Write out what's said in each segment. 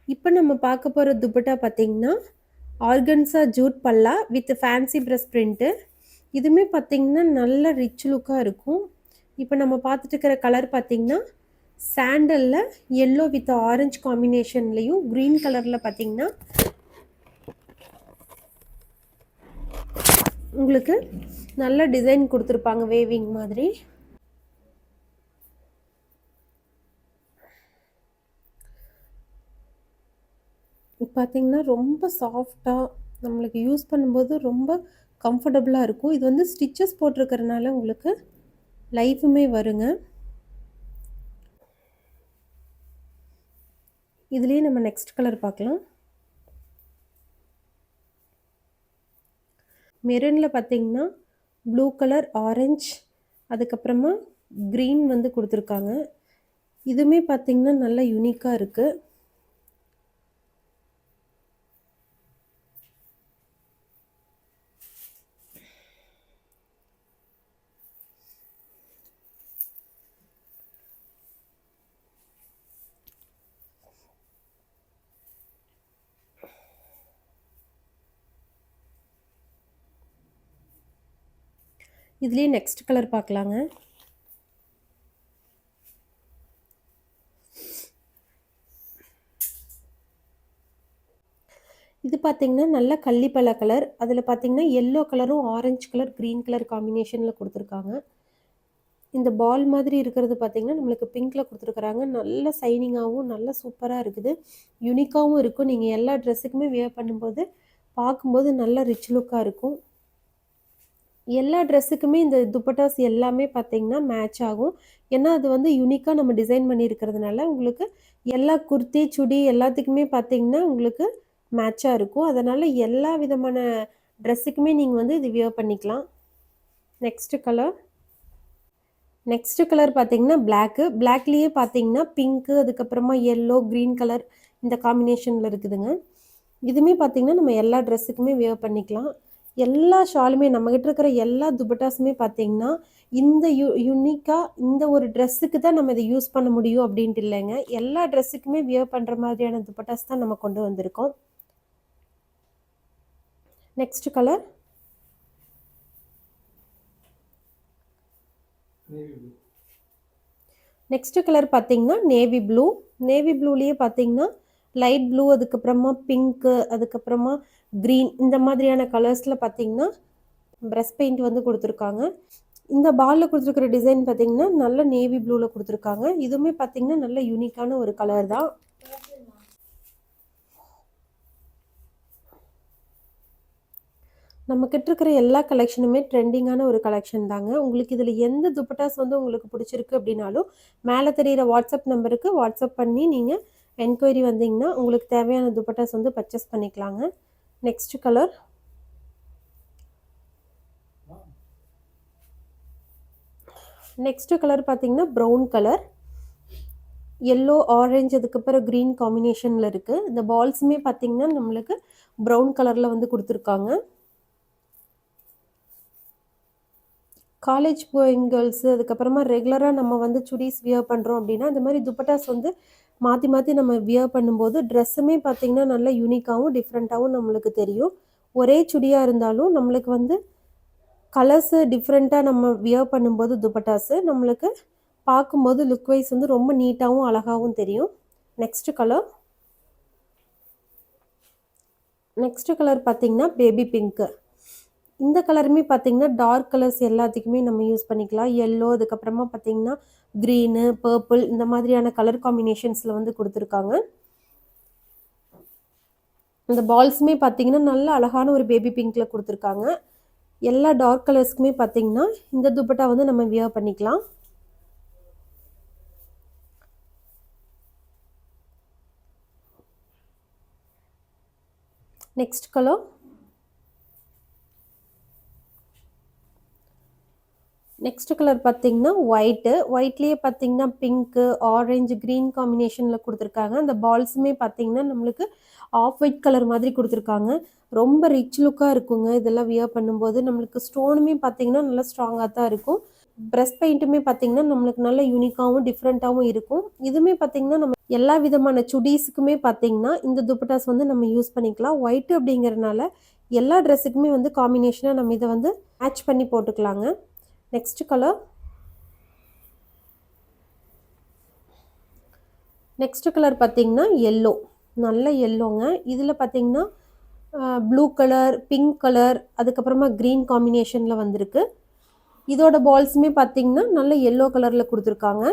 இப்ப நம்ம பார்க்க போற துப்பட்டா பார்த்தீங்கன்னா, ஆர்கன்ஸா ஜூட் பல்லா வித் ஃபேன்சி பிரஷ் பிரிண்ட்டு. இதுவுமே பார்த்தீங்கன்னா, நல்ல ரிச் லுக்கா இருக்கும். இப்ப நம்ம பார்த்துட்டு இருக்கிற கலர் பார்த்தீங்கன்னா, சாண்டல்ல எல்லோ வித் ஆரஞ்ச் காம்பினேஷன்லயும், கிரீன் கலர்ல பார்த்தீங்கன்னா, உங்களுக்கு நல்ல டிசைன் குடுத்துருப்பாங்க வேவிங் மாதிரி. பார்த்தீங்கன்னா, ரொம்ப சாஃப்ட்டா நம்மளுக்கு யூஸ் பண்ணும்போது ரொம்ப கம்ஃபர்டபுளா இருக்கும். இது வந்து ஸ்டிச்சஸ் போட்டிருக்கிறனால உங்களுக்கு லைஃபுமே வருங்க. இதுலயே நம்ம நெக்ஸ்ட் கலர் பார்க்கலாம். மெரூன்ல பார்த்தீங்கன்னா, ப்ளூ கலர், ஆரஞ்ச் அதுக்கப்புறமா கிரீன் வந்து குடுத்துருக்காங்க. இதுவுமே பார்த்தீங்கன்னா, நல்லா யூனிக்கா இருக்கு. இதுலயே நெக்ஸ்ட் கலர் பார்க்கலாங்க. இது பார்த்தீங்கன்னா, நல்ல கள்ளிப்பழ கலர். அதில பார்த்தீங்கன்னா, எல்லோ கலரும், ஆரஞ்ச் கலர், கிரீன் கலர் காம்பினேஷன்ல குடுத்துருக்காங்க. இந்த பால் மாதிரி இருக்கிறது பார்த்தீங்கன்னா, நம்மளுக்கு பிங்க்ல குடுத்துருக்காங்க. நல்ல ஷைனிங்காவும், நல்ல சூப்பரா இருக்குது. யூனிக்காவும் இருக்கும். நீங்க எல்லா ட்ரெஸ்ஸுக்குமே வியர் பண்ணும்போது, பார்க்கும்போது நல்ல ரிச் லுக்கா இருக்கும். எல்லா ட்ரெஸ்ஸுக்குமே இந்த துப்பட்டாஸ் எல்லாமே பார்த்தீங்கன்னா, மேட்ச் ஆகும். ஏன்னா, அது வந்து யூனிக்கா நம்ம டிசைன் பண்ணியிருக்கிறதுனால, உங்களுக்கு எல்லா குர்த்தி, சுடி எல்லாத்துக்குமே பார்த்தீங்கன்னா, உங்களுக்கு மேட்சா இருக்கும். அதனால எல்லா விதமான ட்ரெஸ்ஸுக்குமே நீங்க வந்து இது வியர் பண்ணிக்கலாம். Next colour. நெக்ஸ்ட் கலர் பார்த்தீங்கன்னா, பிளாக்கு. பிளாக்லயே பார்த்தீங்கன்னா, பிங்க்கு, அதுக்கப்புறமா எல்லோ, கிரீன் கலர் இந்த காம்பினேஷன்ல இருக்குதுங்க. இதுவுமே பார்த்தீங்கன்னா, நம்ம எல்லா ட்ரெஸ்ஸுக்குமே வியர் பண்ணிக்கலாம். எல்லா ஷாலுமே நம்மகிட்ட இருக்கிற எல்லா துப்பட்டாஸுமே பார்த்தீங்கன்னா, இந்த யுனிக்கா இந்த ஒரு ட்ரெஸ்ஸுக்கு தான் நம்ம இத யூஸ் பண்ண முடியும் அப்டின்ட்டு இல்லங்க. எல்லா ட்ரெஸ்ஸுக்குமே வியர் பண்ற மாதிரியான துப்பட்டாஸ் தான் நம்ம கொண்டு வந்திருக்கோம். Next colour. நெக்ஸ்ட் கலர் பார்த்தீங்கன்னா, நேவி ப்ளூ. நேவி ப்ளூலயே பார்த்தீங்கன்னா, லைட் ப்ளூ, அதுக்கப்புறமா பிங்க்கு, அதுக்கப்புறமா கிரீன் இந்த மாதிரியான கலர்ஸ்ல பார்த்தீங்கன்னா, பிரஷ் பெயிண்ட் வந்து குடுத்துருக்காங்க. இந்த பால்ல குடுத்துருக்கிற டிசைன் பார்த்தீங்கன்னா, நல்ல நேவி ப்ளூல குடுத்துருக்காங்க. இதுவுமே பார்த்தீங்கன்னா, நல்ல யூனிக்கான ஒரு கலர் தான். நம்மகிட்ட இருக்கிற எல்லா கலெக்ஷனுமே ட்ரெண்டிங்கான ஒரு கலெக்ஷன் தாங்க. உங்களுக்கு இதில எந்த துப்பட்டாஸ் வந்து உங்களுக்கு பிடிச்சிருக்கு அப்டின்னாலும், மேல தெரியிற வாட்ஸ்அப் நம்பருக்கு வாட்ஸ்அப் பண்ணி நீங்க என்கொயரி வந்தீங்கன்னா, உங்களுக்கு தேவையான துப்பட்டாஸ் வந்து பர்ச்சேஸ் பண்ணிக்கலாங்க. Next colour. நெக்ஸ்ட் கலர் பார்த்தீங்கன்னா, ப்ரவுன் கலர். எல்லோ, ஆரஞ்ச் அதுக்கப்புறம் கிரீன் காம்பினேஷன்ல இருக்கு. இந்த பால்ஸுமே பார்த்தீங்கன்னா, நம்மளுக்கு ப்ரவுன் கலர்ல வந்து குடுத்துருக்காங்க. காலேஜ் கோயிங் கேர்ள்ஸு அதுக்கப்புறமா ரெகுலரா நம்ம வந்து சுடிஸ் வியர் பண்றோம் அப்டின்னா, இந்த மாரி துப்பட்டாஸ் வந்து மாத்தி மாத்தி நம்ம வியர் பண்ணும்போது, ட்ரெஸ்ஸுமே பார்த்தீங்கன்னா, நல்லா யூனிக்காவும், டிஃப்ரெண்ட்டாவும் நம்மளுக்கு தெரியும். ஒரே சுடியா இருந்தாலும் நம்மளுக்கு வந்து கலர்ஸு டிஃப்ரெண்ட்டா நம்ம வியர் பண்ணும்போது துப்பட்டாஸு, நம்மளுக்கு பார்க்கும்போது லுக் வைஸ் வந்து ரொம்ப நீட்டாவும், அழகாவும் தெரியும். Next colour. நெக்ஸ்ட் கலர் பார்த்தீங்கன்னா, பேபி பிங்க்கு. இந்த கலருமே பார்த்தீங்கன்னா, டார்க் கலர்ஸ் எல்லாத்துக்குமே நம்ம யூஸ் பண்ணிக்கலாம். எல்லோ அதுக்கப்புறமா பார்த்தீங்கன்னா, கிரீனு, பர்பிள் இந்த மாதிரியான கலர் காம்பினேஷன்ஸ்ல வந்து குடுத்துருக்காங்க. இந்த பால்ஸுமே பார்த்தீங்கன்னா, நல்ல அழகான ஒரு பேபி பிங்க்ல குடுத்துருக்காங்க. எல்லா டார்க் கலர்ஸ்க்குமே பார்த்தீங்கன்னா, இந்த துப்பட்டா வந்து நம்ம வியர் பண்ணிக்கலாம். Next colour. நெக்ஸ்ட் கலர் பார்த்தீங்கன்னா, ஒயிட்டு. ஒயிட்லயே பார்த்தீங்கன்னா, பிங்க்கு, ஆரஞ்சு, கிரீன் காம்பினேஷன்ல குடுத்துருக்காங்க. அந்த பால்ஸுமே பார்த்தீங்கன்னா, நம்மளுக்கு ஆஃப் ஒயிட் கலர் மாதிரி குடுத்துருக்காங்க. ரொம்ப ரிச் லுக்கா இருக்குங்க. இதெல்லாம் வியர் பண்ணும்போது. நம்மளுக்கு ஸ்டோனுமே பார்த்தீங்கன்னா, நல்லா ஸ்ட்ராங்கா தான் இருக்கும். பிரஷ் பெயிண்ட்டுமே பார்த்தீங்கன்னா, நம்மளுக்கு நல்ல யூனிக்காவும், டிஃப்ரெண்ட்டாவும் இருக்கும். இதுவுமே பார்த்தீங்கன்னா, நம்ம எல்லா விதமான சுடீஸுக்குமே பார்த்தீங்கன்னா, இந்த துப்பட்டாஸ் வந்து நம்ம யூஸ் பண்ணிக்கலாம். ஒயிட் அப்படிங்கிறனால எல்லா ட்ரெஸ்ஸுக்குமே வந்து காம்பினேஷனா நம்ம இத வந்து மேட்ச் பண்ணி போட்டுக்கலாங்க. Next colour. நெக்ஸ்ட் கலர் பார்த்தீங்கன்னா, எல்லோ. நல்ல எல்லோங்க. இதில பார்த்தீங்கன்னா, ப்ளூ கலர், பிங்க் கலர், அதுக்கப்புறமா கிரீன் காம்பினேஷன்ல வந்திருக்கு. இதோட பால்ஸுமே பார்த்தீங்கன்னா, நல்ல எல்லோ கலர்ல குடுத்துருக்காங்க.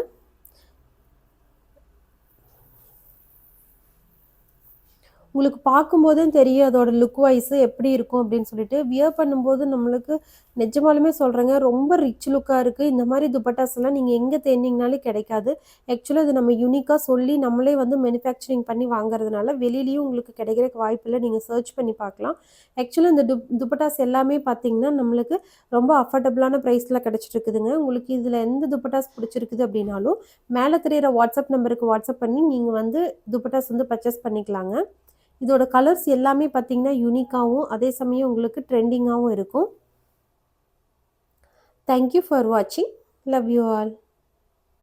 உங்களுக்கு பார்க்கும்போதே தெரியும் அதோட லுக் வைஸ் எப்படி இருக்கும் அப்படின்னு சொல்லிட்டு. வியர் பண்ணும்போது நம்மளுக்கு நிஜமாலுமே சொல்றேங்க, ரொம்ப ரிச் லுக்கா இருக்கு. இந்த மாரி துப்பட்டாஸ்லாம் நீங்க எங்க தேடினீங்கனாலும் கிடைக்காது. ஆக்சுவலா இது நம்ம யூனிக்கா சொல்லி நம்மளே வந்து மேனுஃபேக்சரிங் பண்ணி வாங்குறதுனால வெளியிலயும் உங்களுக்கு கிடைக்கிறதுக்கு வாய்ப்பில்ல. நீங்க சர்ச் பண்ணி பார்க்கலாம். ஆக்சுவலா இந்த துப்பட்டாஸ் எல்லாமே பார்த்தீங்கன்னா, நம்மளுக்கு ரொம்ப அஃபோர்டபுளான பிரைஸ்ல கிடைச்சிட்டு இருக்குதுங்க. உங்களுக்கு இதுல எந்த துப்பட்டாஸ் பிடிச்சிருக்குது அப்படின்னாலும், மேல தெரியிற வாட்ஸ்அப் நம்பருக்கு வாட்ஸ்அப் பண்ணி நீங்க வந்து துப்பட்டாஸ் வந்து பர்ச்சேஸ் பண்ணிக்கலாங்க. இதோட கலர்ஸ் எல்லாமே பார்த்தீங்கன்னா, யூனிக்காவும், அதே சமயம் உங்களுக்கு ட்ரெண்டிங்காவும் இருக்கும். தேங்க் யூ ஃபார் வாட்சிங். Love you all.